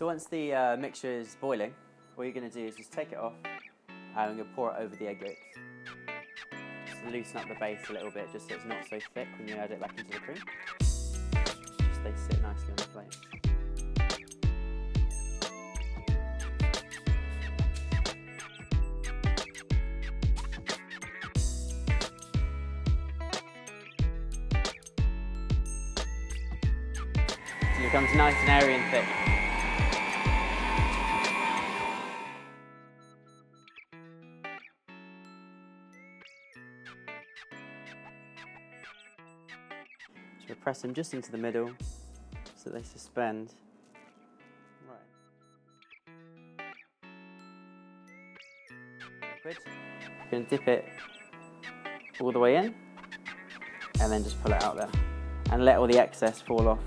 So once the mixture is boiling, what you're going to do is just take it off and I'm going to pour it over the egg yolks. Just loosen up the base a little bit just so it's not so thick when you add it back into the cream. Just they sit nicely on the plate. So it becomes nice and airy and thick. So we press them just into the middle so that they suspend. Right. Liquid. You're going to dip it all the way in and then just pull it out there and let all the excess fall off.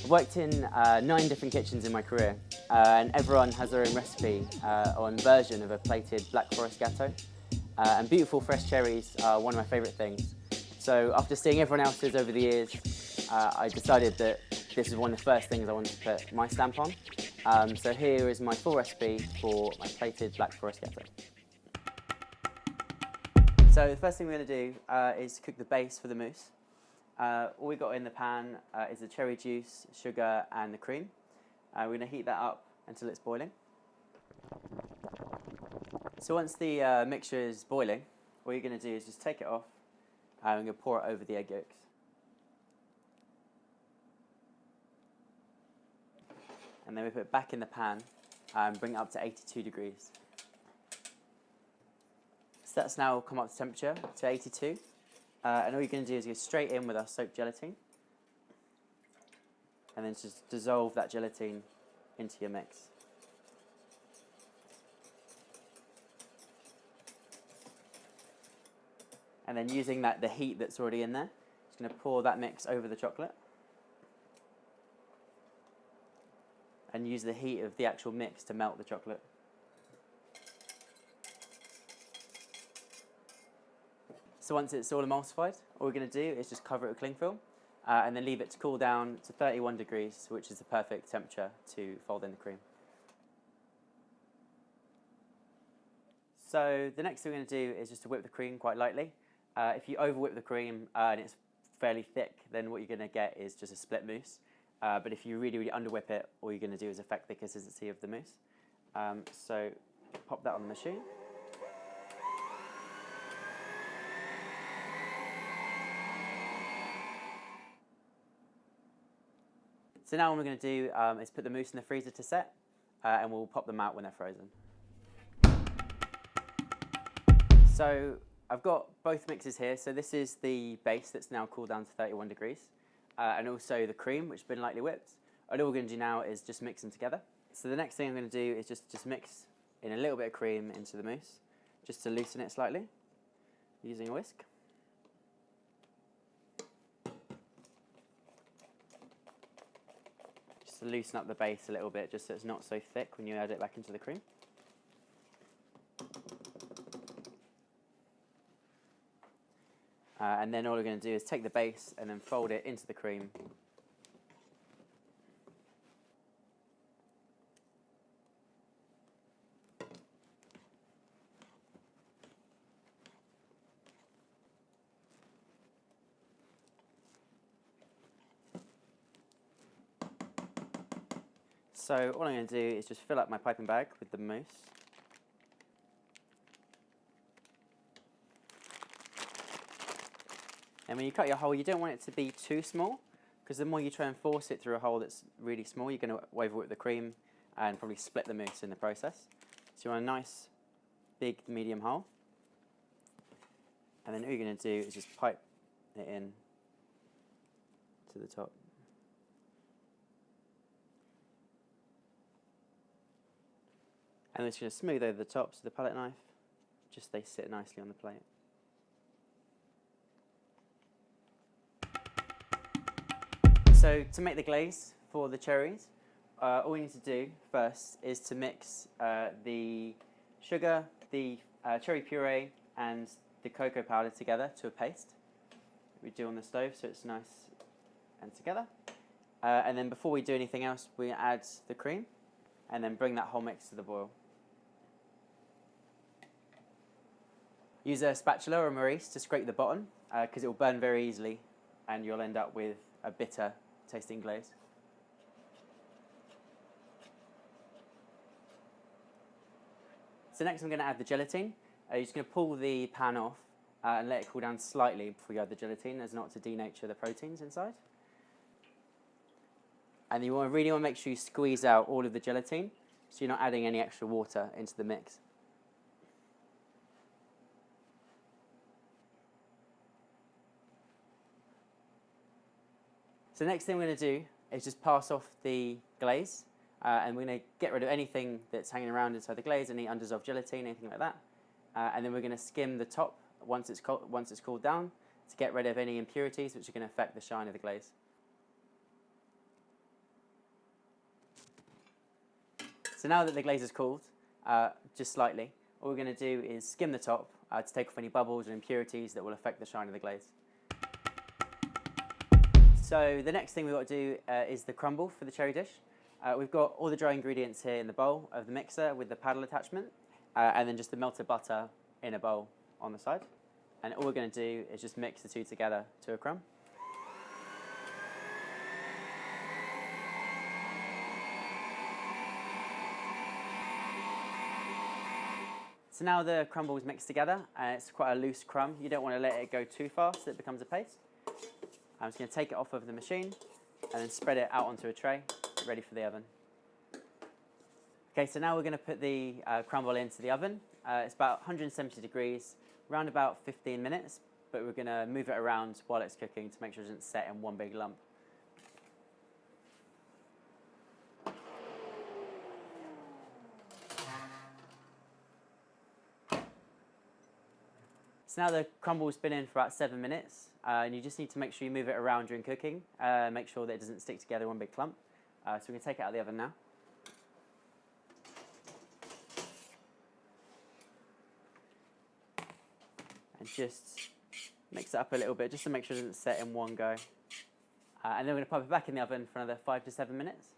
I've worked in 9 different kitchens in my career, and everyone has their own recipe or version of a plated Black Forest gateau. And beautiful fresh cherries are one of my favourite things. So after seeing everyone else's over the years, I decided that this is one of the first things I wanted to put my stamp on. So here is my full recipe for my plated Black Forest gateau. So the first thing we're going to do is cook the base for the mousse. All we've got in the pan is the cherry juice, sugar and the cream. We're going to heat that up until it's boiling. So once the mixture is boiling, what you're going to do is just take it off and I'm going to pour it over the egg yolks. And then we put it back in the pan and bring it up to 82 degrees. So that's now come up to temperature to 82. And all you're going to do is go straight in with our soaked gelatine and then just dissolve that gelatine into your mix. And then using the heat that's already in there, just going to pour that mix over the chocolate and use the heat of the actual mix to melt the chocolate. So once it's all emulsified, all we're going to do is just cover it with cling film and then leave it to cool down to 31 degrees, which is the perfect temperature to fold in the cream. So the next thing we're going to do is just to whip the cream quite lightly. If you over whip the cream and it's fairly thick, then what you're going to get is just a split mousse. But if you really under whip it, all you're going to do is affect the consistency of the mousse. So pop that on the machine. So now what we're going to do is put the mousse in the freezer to set, and we'll pop them out when they're frozen. So I've got both mixes here. So this is the base that's now cooled down to 31 degrees, and also the cream, which has been lightly whipped. And all we're going to do now is just mix them together. So the next thing I'm going to do is just mix in a little bit of cream into the mousse, just to loosen it slightly, using a whisk. To loosen up the base a little bit just so it's not so thick when you add it back into the cream. And then all we're going to do is take the base and then fold it into the cream. So all I'm going to do is just fill up my piping bag with the mousse. And when you cut your hole, you don't want it to be too small, because the more you try and force it through a hole that's really small, you're going to overwork the cream and probably split the mousse in the process. So you want a nice, big, medium hole. And then all you're going to do is just pipe it in to the top. And I'm just going to smooth over the tops of the palette knife, just so they sit nicely on the plate. So to make the glaze for the cherries, all we need to do first is to mix the sugar, the cherry puree, and the cocoa powder together to a paste. We do on the stove so it's nice and together. And then before we do anything else, we add the cream and then bring that whole mix to the boil. Use a spatula or a maurice to scrape the bottom because it will burn very easily and you'll end up with a bitter tasting glaze. So next I'm going to add the gelatine. You're just going to pull the pan off and let it cool down slightly before you add the gelatine, as not to denature the proteins inside. And you really want to make sure you squeeze out all of the gelatine so you're not adding any extra water into the mix. So the next thing we're going to do is just pass off the glaze, and we're going to get rid of anything that's hanging around inside the glaze, any undissolved gelatine, anything like that. And then we're going to skim the top once it's cooled down to get rid of any impurities which are going to affect the shine of the glaze. So now that the glaze is cooled, just slightly, all we're going to do is skim the top to take off any bubbles or impurities that will affect the shine of the glaze. So the next thing we've got to do is the crumble for the cherry dish. We've got all the dry ingredients here in the bowl of the mixer with the paddle attachment, and then just the melted butter in a bowl on the side. And all we're going to do is just mix the two together to a crumb. So now the crumble is mixed together, and it's quite a loose crumb. You don't want to let it go too fast so it becomes a paste. I'm just going to take it off of the machine and then spread it out onto a tray, ready for the oven. Okay, so now we're going to put the crumble into the oven. It's about 170 degrees, around about 15 minutes, but we're going to move it around while it's cooking to make sure it doesn't set in one big lump. So now the crumble's been in for about 7 minutes, and you just need to make sure you move it around during cooking, make sure that it doesn't stick together in one big clump. So we're going to take it out of the oven now. And just mix it up a little bit, just to make sure it doesn't set in one go. And then we're going to pop it back in the oven for another 5 to 7 minutes.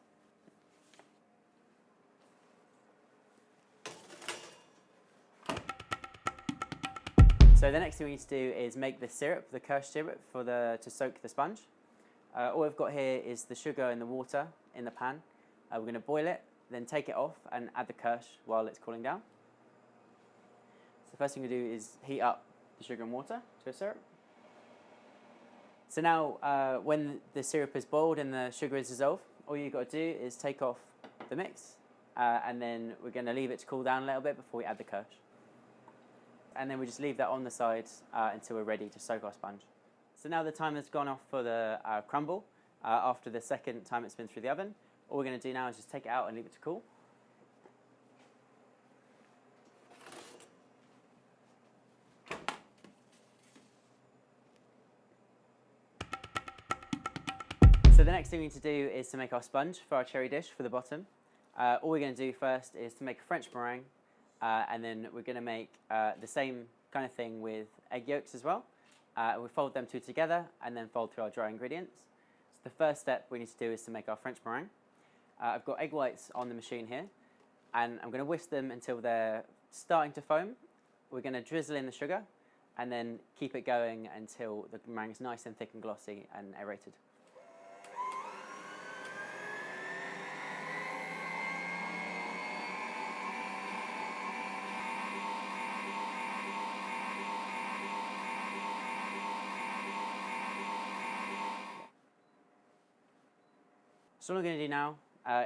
So the next thing we need to do is make the syrup, the kirsch syrup, to soak the sponge. All we've got here is the sugar and the water in the pan. We're going to boil it, then take it off and add the kirsch while it's cooling down. So the first thing we do is heat up the sugar and water to a syrup. So now when the syrup is boiled and the sugar is dissolved, all you've got to do is take off the mix, and then we're going to leave it to cool down a little bit before we add the kirsch. And then we just leave that on the side until we're ready to soak our sponge. So now the time has gone off for the crumble after the second time it's been through the oven. All we're going to do now is just take it out and leave it to cool. So the next thing we need to do is to make our sponge for our cherry dish for the bottom. All we're going to do first is to make a French meringue. And then we're going to make the same kind of thing with egg yolks as well. We fold them two together and then fold through our dry ingredients. So the first step we need to do is to make our French meringue. I've got egg whites on the machine here, and I'm going to whisk them until they're starting to foam. We're going to drizzle in the sugar and then keep it going until the meringue is nice and thick and glossy and aerated. So all we're going to do now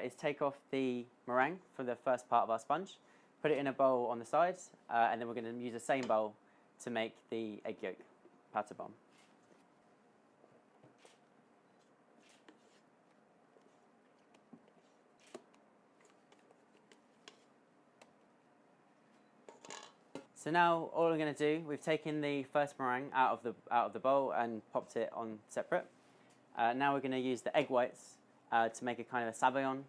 is take off the meringue from the first part of our sponge, put it in a bowl on the sides, and then we're going to use the same bowl to make the egg yolk pâte bombe. So now all we're going to do, we've taken the first meringue out of the bowl and popped it on separate. Now we're going to use the egg whites to make a kind of a sabayon.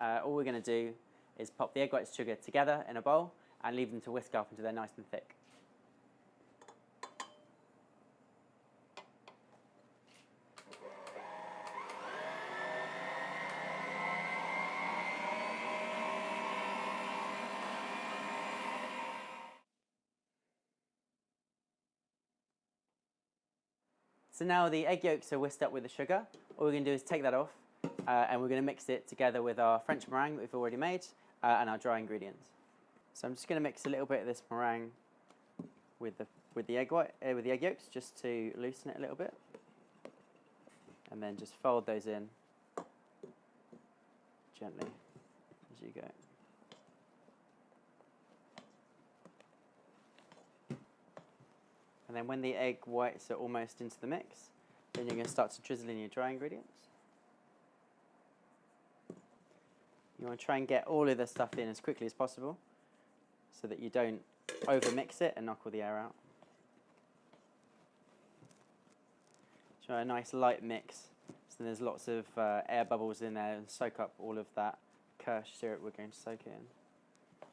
All we're going to do is pop the egg whites sugar together in a bowl and leave them to whisk up until they're nice and thick. So now the egg yolks are whisked up with the sugar. All we're going to do is take that off and we're going to mix it together with our French meringue that we've already made and our dry ingredients. So I'm just going to mix a little bit of this meringue with the egg yolks just to loosen it a little bit, and then just fold those in gently as you go. And then when the egg whites are almost into the mix, then you're going to start to drizzle in your dry ingredients. You want to try and get all of the stuff in as quickly as possible so that you don't over-mix it and knock all the air out. Try a nice light mix so there's lots of air bubbles in there and soak up all of that kirsch syrup we're going to soak in.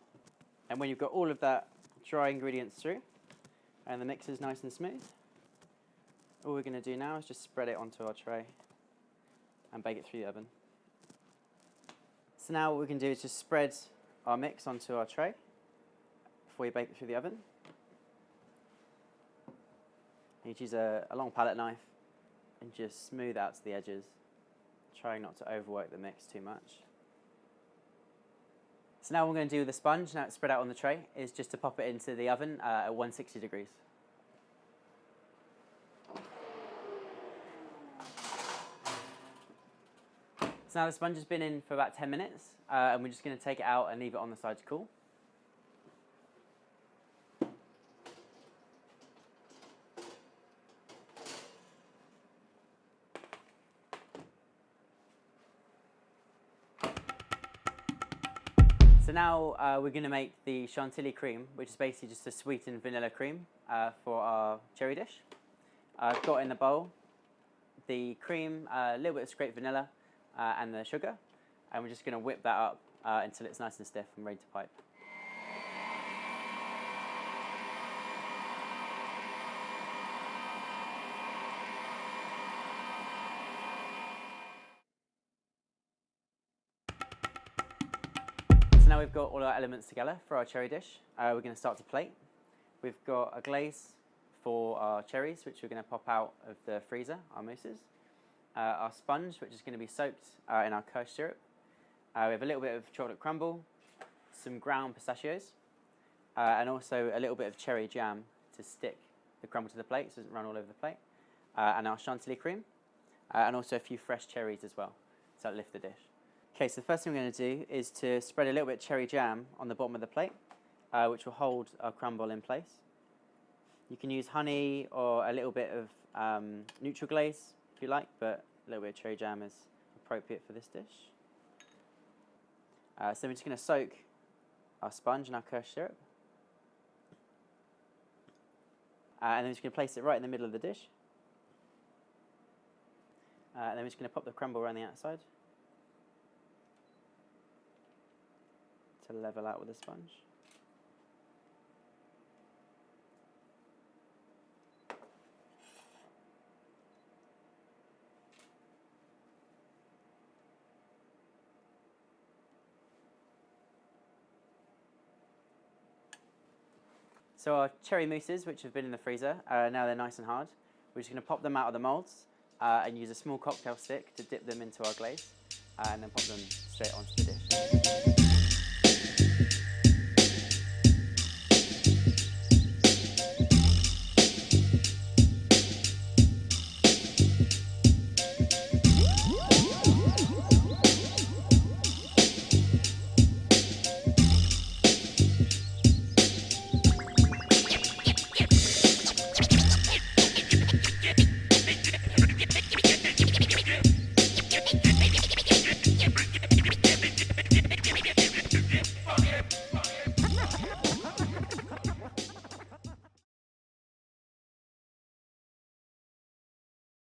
And when you've got all of that dry ingredients through, and the mix is nice and smooth, all we're going to do now is just spread it onto our tray and bake it through the oven. So now what we can do is just spread our mix onto our tray before you bake it through the oven. You use a long palette knife and just smooth out to the edges, trying not to overwork the mix too much. So now what we're going to do with the sponge, now it's spread out on the tray, is just to pop it into the oven at 160 degrees. So now the sponge has been in for about 10 minutes, and we're just going to take it out and leave it on the side to cool. So now we're going to make the Chantilly cream, which is basically just a sweetened vanilla cream for our cherry dish. I've got in the bowl the cream, a little bit of scraped vanilla, and the sugar, and we're just going to whip that up until it's nice and stiff and ready to pipe. So now we've got all our elements together for our cherry dish. We're going to start to plate. We've got a glaze for our cherries, which we're going to pop out of the freezer, our mousses. Our sponge, which is going to be soaked in our kirsch syrup. We have a little bit of chocolate crumble, some ground pistachios, and also a little bit of cherry jam to stick the crumble to the plate so it doesn't run all over the plate, and our Chantilly cream, and also a few fresh cherries as well, so that'll lift the dish. Okay, so the first thing we're going to do is to spread a little bit of cherry jam on the bottom of the plate, which will hold our crumble in place. You can use honey or a little bit of neutral glaze if you like, but a little bit of cherry jam is appropriate for this dish. So we're just going to soak our sponge in our kirsch syrup. And then we're just going to place it right in the middle of the dish. And then we're just going to pop the crumble around the outside to level out with the sponge. So our cherry mousses, which have been in the freezer, now they're nice and hard. We're just going to pop them out of the moulds and use a small cocktail stick to dip them into our glaze and then pop them straight onto the dish.